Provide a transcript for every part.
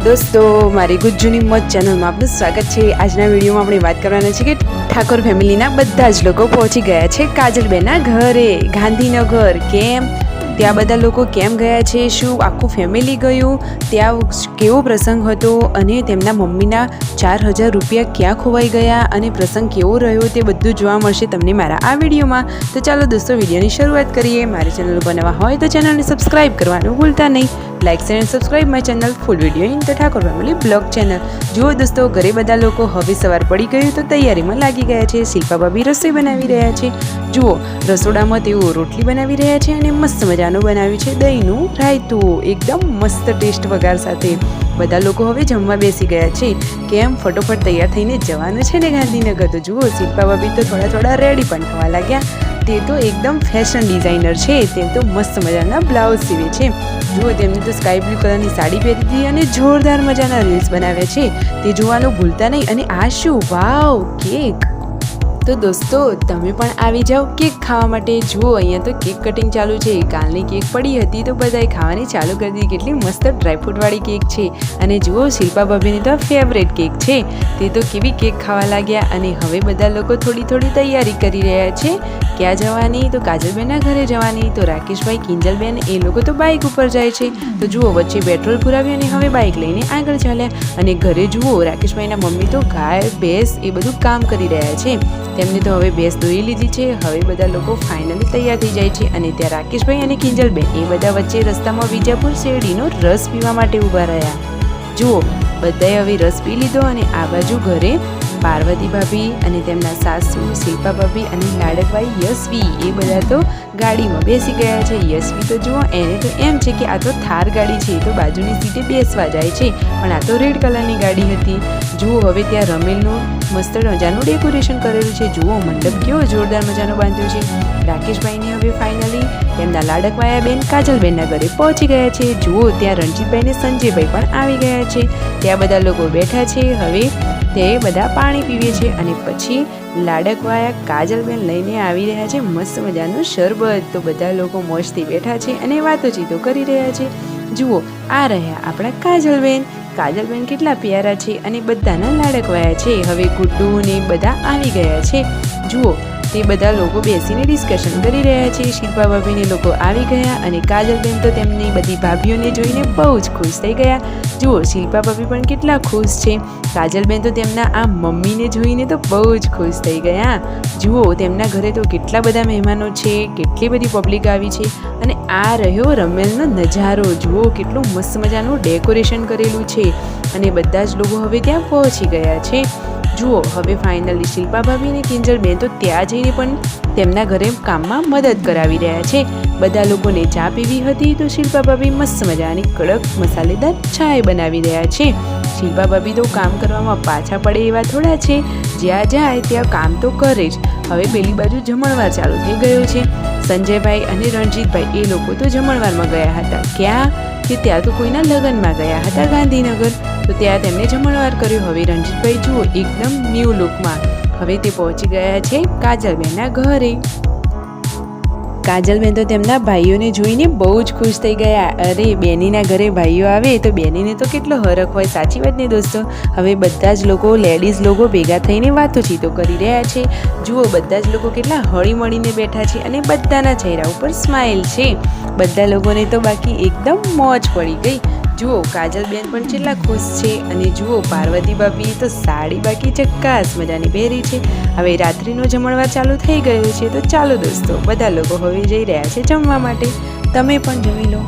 दोस्तों मारी गुज्जुनी मत चैनल में आपનું સ્વાગત છે। આજના વિડીયોમાં આપણે વાત કરવાના છે કે ઠાકોર ફેમિલીના બધા જ લોકો પહોંચી ગયા છે કાજલબેનના ઘરે ગાંધીનગર। કેમ ત્યાં બધા લોકો કેમ ગયા છે, શું આખું ફેમિલી ગયું, ત્યાં કેવો પ્રસંગ હતો અને તેમના મમ્મીના 4000 રૂપિયા ક્યાં ખોવાઈ ગયા અને પ્રસંગ કેવો રહ્યો તે બધું જોવા મળશે તમને મારા આ વિડીયોમાં। તો ચાલો દોસ્તો વિડીયોની શરૂઆત કરીએ। મારી ચેનલ પર નવા હોય તો ચેનલને સબસ્ક્રાઈબ કરવાનું ભૂલતા નહીં। Like share and subscribe my channel full video in तो ठाकुर फैमिली ब्लॉग चैनल। जुओ दोस्तों घरे बधा लोग हवे सवार पड़ी गई तो तैयारी में लागी गया है। शिल्पा भाभी रसोई बनावी रह्या छे। जुओ रसोडामां तेओ रोटली बनावी रह्या छे अने मस्त मजानुं बनाव्युं छे दहीनुं रायतुं एकदम मस्त टेस्ट वगार साथे। बधा लोग हवे जमवा बेसी गया छे। केम फटोफट तैयार थईने जवानुं छे ने गांधीनगर। तो जुओ शिल्पा भाभी तो थोड़ा थोड़ा रेडी पण थवा लाग्या। ते तो एकदम फैशन डिजाइनर छे। ते तो मस्त मजाना ब्लाउज सीवे छे। जुओ तेमने तो स्काई ब्लू कलर की साड़ी पहरी थी अने जोरदार मजाना रील्स बनाव्या छे। ते जोवानुं भूलता नहीं। अने आ शुं वाव केक। तो दोस्तों तमे पण आवी जाओ केक खावा माटे। जुओ अहींया तो केक कटिंग चालू छे। कालनी केक पड़ी हती तो बधाए खावानी चालू कर दी। केटली मस्त ड्रायफ्रूट वाળી केक छे। अने जुओ शिल्पा भाभीनी तो फेवरेट केक छे। ते तो केवी केक खावा लाग्या। अने हवे बधा लोको थोड़ी थोड़ी तैयारी करी रह्या छे। क्या जवानी तो काजलबेनना घरे जवानी। तो राकेशभाई किंजलबेन ए लोको तो बाइक उपर जाय छे। तो जुओ वच्चे पेट्रोल पुराव्युं अने हवे बाइक लईने आगळ चाल्या। अने घरे जुओ राकेशभाईना मम्मी तो गाय भैंस ए बधुं काम करी रह्या छे। तेमने तो हवे भैंस दोई लीधी छे। हवे बधा लोको फाइनली तैयार थई जाय छे। अने त्यां राकेशभाई अने किंजलबेन ए बधा वच्चे रસ્તામાં વિજાપુર શેરડીનો રસ પીવા માટે ઊભા રહ્યા। જુઓ બધાએ હવે રસ પી લીધો અને આ બાજુ ઘરે પાર્વતી ભાભી અને તેમના સાસુ શિલ્પા ભાભી અને લાડકભાઈ યશવી એ બધા તો ગાડીમાં બેસી ગયા છે। યશવી તો જુઓ એને તો એમ છે કે આ તો થાર ગાડી છે તો બાજુની સીટે બેસવા જાય છે, પણ આ તો રેડ કલરની ગાડી હતી। જુઓ હવે ત્યાં રમેલનું મસ્ત મજાનું ડેકોરેશન કરેલું છે। જુઓ મંડપ કેવો જોરદાર મજાનો બાંધ્યો છે। રાકેશભાઈને હવે ફાઇનલી તેમના લાડકવાયા બેન કાજલબેનના ઘરે પહોંચી ગયા છે। જુઓ ત્યાં રણજીતભાઈ ને સંજયભાઈ પણ આવી ગયા છે। ત્યાં બધા લોકો બેઠા છે। હવે તે બધા પાણી પીવે છે અને પછી લાડકવાયા કાજલબેન લઈને આવી રહ્યા છે મસ્ત મજાનું શરબત। તો બધા લોકો મોજથી બેઠા છે અને વાતોચીતો કરી રહ્યા છે। જુઓ આ રહ્યા આપણા કાજલબેન। કાજલબેન કેટલા પ્યારા છે અને બધાના લાડકવાયા છે। હવે ગુડ્ડુ ને બધા આવી ગયા છે। જુઓ તે બધા લોકો બેસીને ડિસ્કશન કરી રહ્યા છે। શિલ્પા ભાભીને લોકો આવી ગયા અને કાજલબેન તો તેમની બધી ભાભીઓને જોઈને બહુ જ ખુશ થઈ ગયા। જુઓ શિલ્પા ભાભી પણ કેટલા ખુશ છે। કાજલબેન તો તેમના આ મમ્મીને જોઈને તો બહુ જ ખુશ થઈ ગયા। જુઓ તેમના ઘરે તો કેટલા બધા મહેમાનો છે, કેટલી બધી પબ્લિક આવી છે અને આ રહ્યો રમેલનો નજારો। જુઓ કેટલું મસ્ત મજાનું ડેકોરેશન કરેલું છે અને બધા જ લોકો હવે ત્યાં પહોંચી ગયા છે। જુઓ હવે ફાઇનલી શિલ્પા ભાભી ને કિંજલબેન તો ત્યાં જઈને પણ તેમના ઘરે કામમાં મદદ કરાવી રહ્યા છે। બધા લોકોને ચા પીવી હતી તો શિલ્પા ભાભી મસ્ત મજાની કડક મસાલેદાર ચાય બનાવી રહ્યા છે। શિલ્પા ભાભી તો કામ કરવામાં પાછા પડે એવા થોડા છે। જ્યાં જાય ત્યાં કામ તો કરે જ। હવે પેલી બાજુ જમણવાર ચાલુ થઈ ગયો છે। સંજયભાઈ અને રણજીતભાઈ એ લોકો તો જમણવારમાં ગયા હતા। ક્યાં કે ત્યાં તો કોઈના લગ્નમાં ગયા હતા ગાંધીનગર। તો ત્યાં તેમણે જમણવાર કર્યો। હવે રણજીતભાઈ જુઓ એકદમ ન્યૂ લુકમાં હવે તે પહોંચી ગયા છે કાજલબેનના ઘરે। કાજલબેન તો તેમના ભાઈઓને જોઈને બહુ જ ખુશ થઈ ગયા। અરે બેનીના ઘરે ભાઈઓ આવે તો બેનીને તો કેટલો હરખ હોય, સાચી વાત ને દોસ્તો। હવે બધા જ લોકો લેડીઝ લોકો ભેગા થઈને વાતોચીતો કરી રહ્યા છે। જુઓ બધા જ લોકો કેટલા હળી મળીને બેઠા છે અને બધાના ચહેરા ઉપર સ્માઇલ છે। બધા લોકોને તો બાકી એકદમ મોજ પડી ગઈ। જુઓ કાજલબેન પણ કેટલા ખુશ છે અને જુઓ પાર્વતી ભાભી તો સાડી બાકી ચક્કાસ મજાની પહેરી છે। હવે રાત્રિનો જમણવાર ચાલુ થઈ ગયો છે। તો ચાલો દોસ્તો બધા લોકો હવે જઈ રહ્યા છે જમવા માટે। તમે પણ જમી લો।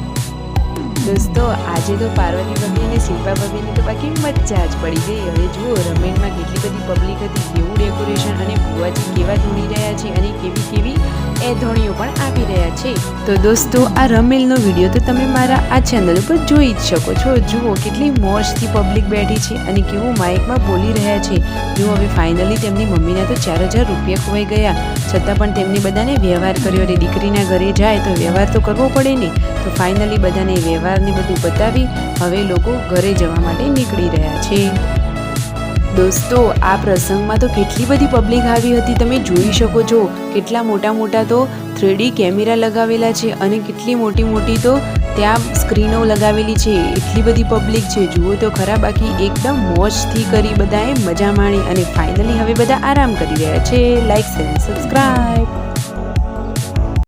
દોસ્તો આજે તો પાર્વતી ભાભી અને શિલ્પા ભાભીની તો બાકી મજા જ પડી ગઈ। હવે જુઓ રમેલમાં કેટલી બધી પબ્લિક હતી, કેવું ડેકોરેશન અને ભુવાજી કેવા ધૂણી રહ્યા છે અને કેવી કેવી એ ધોણીઓ પણ આપી રહ્યા છે। તો દોસ્તો આ રમેલનો વિડીયો તો તમે મારા આ ચેનલ ઉપર જોઈ જ શકો છો। જુઓ કેટલી મોજથી પબ્લિક બેઠી છે અને કેવું માઇકમાં બોલી રહ્યા છે। જુઓ હવે ફાઇનલી તેમની મમ્મીના તો 4000 રૂપિયા ખોવાઈ ગયા, છતાં પણ તેમણે બધાને વ્યવહાર કર્યો। અને દીકરીના ઘરે જાય તો વ્યવહાર તો કરવો પડે ને। તો ફાઇનલી બધાને વ્યવહારને બધું બતાવી હવે લોકો ઘરે જવા માટે નીકળી રહ્યા છે। दोस्तों आ प्रसंग में तो केटली बधी पब्लिक आवी हती तमे जोई शको छो। केटला मोटा मोटा तो 3D कैमरा लगावेला छे अने केटली मोटी मोटी तो ત્યાં સ્ક્રીનો લગાવેલી છે, એટલી બધી પબ્લિક છે, જુઓ તો ખરા. બાકી એકદમ મોજથી કરી બધાએ મજા માણી અને ફાઇનલી હવે બધા આરામ કરી રહ્યા છે. Like, share, subscribe.